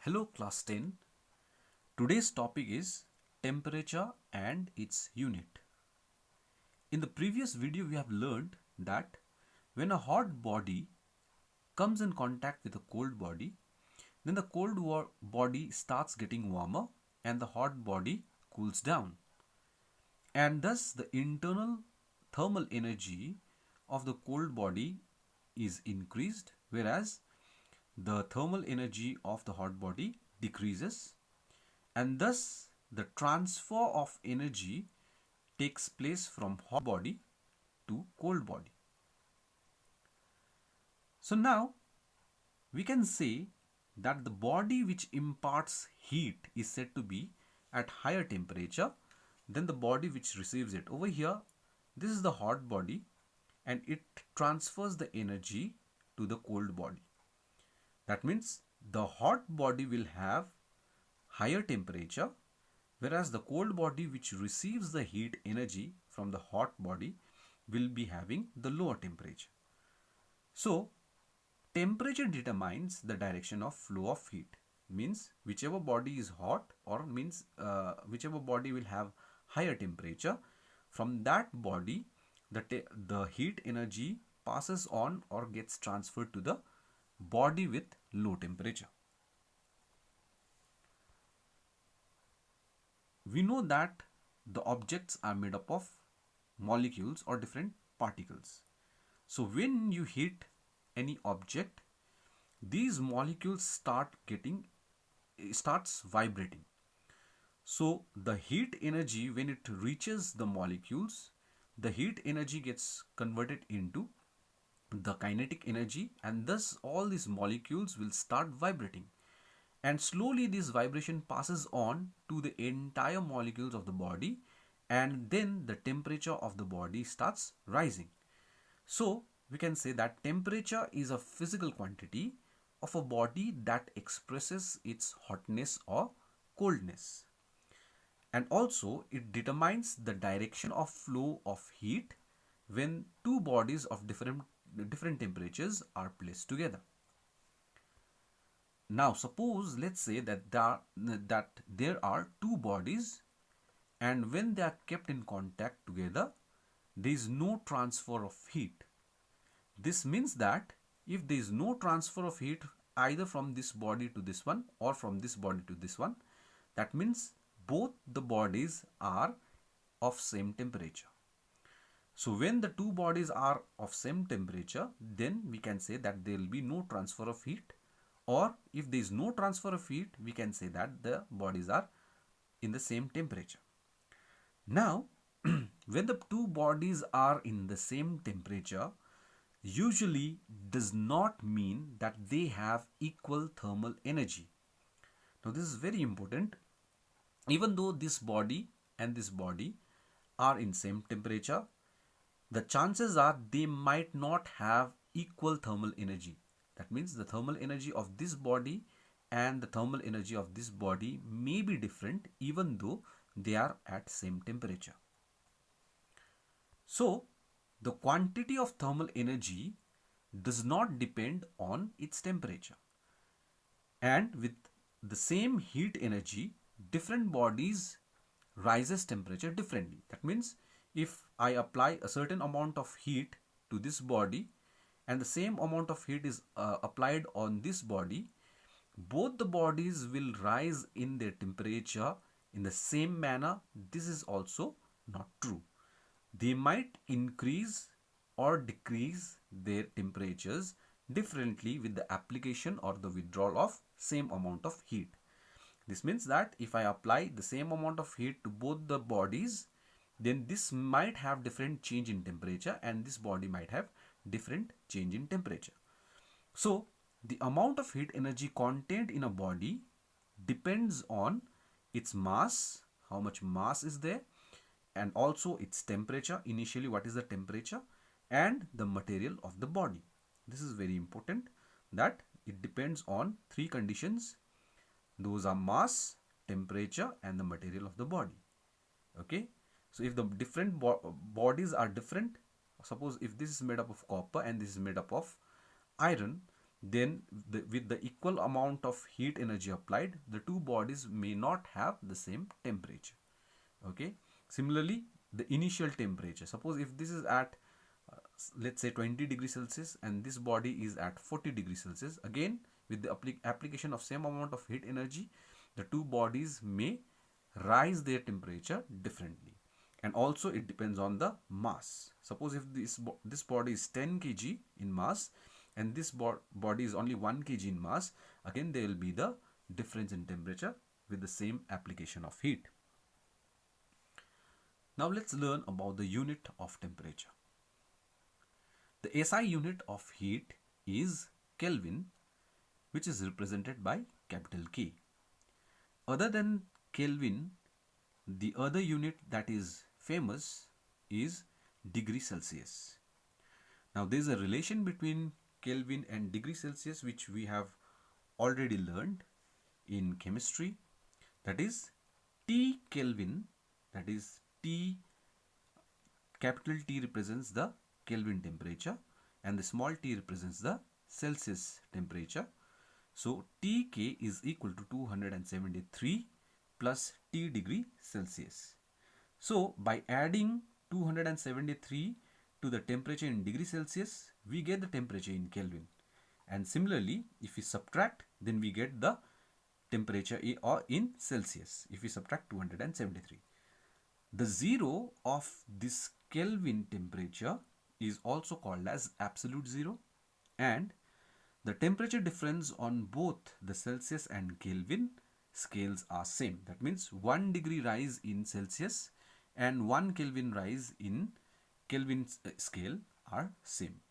Hello class 10. Today's topic is temperature and its unit. In the previous video we have learned that when a hot body comes in contact with a cold body, then the body starts getting warmer and the hot body cools down. And thus the internal thermal energy of the cold body is increased, whereas the thermal energy of the hot body decreases, and thus the transfer of energy takes place from hot body to cold body. So now we can say that the body which imparts heat is said to be at higher temperature than the body which receives it. Over here, this is the hot body and it transfers the energy to the cold body. That means the hot body will have higher temperature, whereas the cold body which receives the heat energy from the hot body will be having the lower temperature. So temperature determines the direction of flow of heat. Means whichever body is hot, or means whichever body will have higher temperature, from that body the heat energy passes on or gets transferred to the body with low temperature. We know that the objects are made up of molecules or different particles. So when you hit any object, these molecules starts vibrating. So the heat energy, when it reaches the molecules, the heat energy gets converted into the kinetic energy, and thus all these molecules will start vibrating. And slowly this vibration passes on to the entire molecules of the body, and then the temperature of the body starts rising. So we can say that temperature is a physical quantity of a body that expresses its hotness or coldness. And also it determines the direction of flow of heat when two bodies of different temperatures are placed together. Now suppose, let's say that there are two bodies, and when they are kept in contact together, there is no transfer of heat. This means that if there is no transfer of heat either from this body to this one or from this body to this one, that means both the bodies are of same temperature. So when the two bodies are of same temperature, then we can say that there will be no transfer of heat, or if there is no transfer of heat, we can say that the bodies are in the same temperature. Now when the two bodies are in the same temperature, usually does not mean that they have equal thermal energy. Now this is very important. Even though this body and this body are in same temperature, the chances are they might not have equal thermal energy. That means the thermal energy of this body and the thermal energy of this body may be different even though they are at same temperature. So the quantity of thermal energy does not depend on its temperature. And with the same heat energy, different bodies rises temperature differently. That means if I apply a certain amount of heat to this body and the same amount of heat is applied on this body, both the bodies will rise in their temperature in the same manner. This is also not true. They might increase or decrease their temperatures differently with the application or the withdrawal of same amount of heat. This means that if I apply the same amount of heat to both the bodies, then this might have different change in temperature and this body might have different change in temperature. So the amount of heat energy contained in a body depends on its mass, how much mass is there, and also its temperature. Initially, what is the temperature, and the material of the body. This is very important, that it depends on three conditions. Those are mass, temperature, and the material of the body. Okay, so if the different bodies are different, suppose if this is made up of copper and this is made up of iron, then with the equal amount of heat energy applied, the two bodies may not have the same temperature. Okay. Similarly, the initial temperature, suppose if this is at let's say 20 degrees Celsius and this body is at 40 degrees Celsius, again with the application of same amount of heat energy, the two bodies may rise their temperature differently. And also it depends on the mass. Suppose if this body is 10 kg in mass and this body is only 1 kg in mass, again there will be the difference in temperature with the same application of heat. Now let's learn about the unit of temperature. The SI unit of heat is Kelvin, which is represented by capital K. Other than Kelvin, the other unit that is famous is degree Celsius. Now there is a relation between Kelvin and degree Celsius which we have already learned in chemistry, that is T Kelvin, that is T, capital T represents the Kelvin temperature and the small t represents the Celsius temperature. So Tk is equal to 273 plus T degree Celsius. So by adding 273 to the temperature in degree Celsius, we get the temperature in Kelvin. And similarly, if we subtract, then we get the temperature in Celsius if we subtract 273. The zero of this Kelvin temperature is also called as absolute zero, and the temperature difference on both the Celsius and Kelvin scales are same. That means 1 degree rise in Celsius and 1 Kelvin rise in Kelvin scale are same.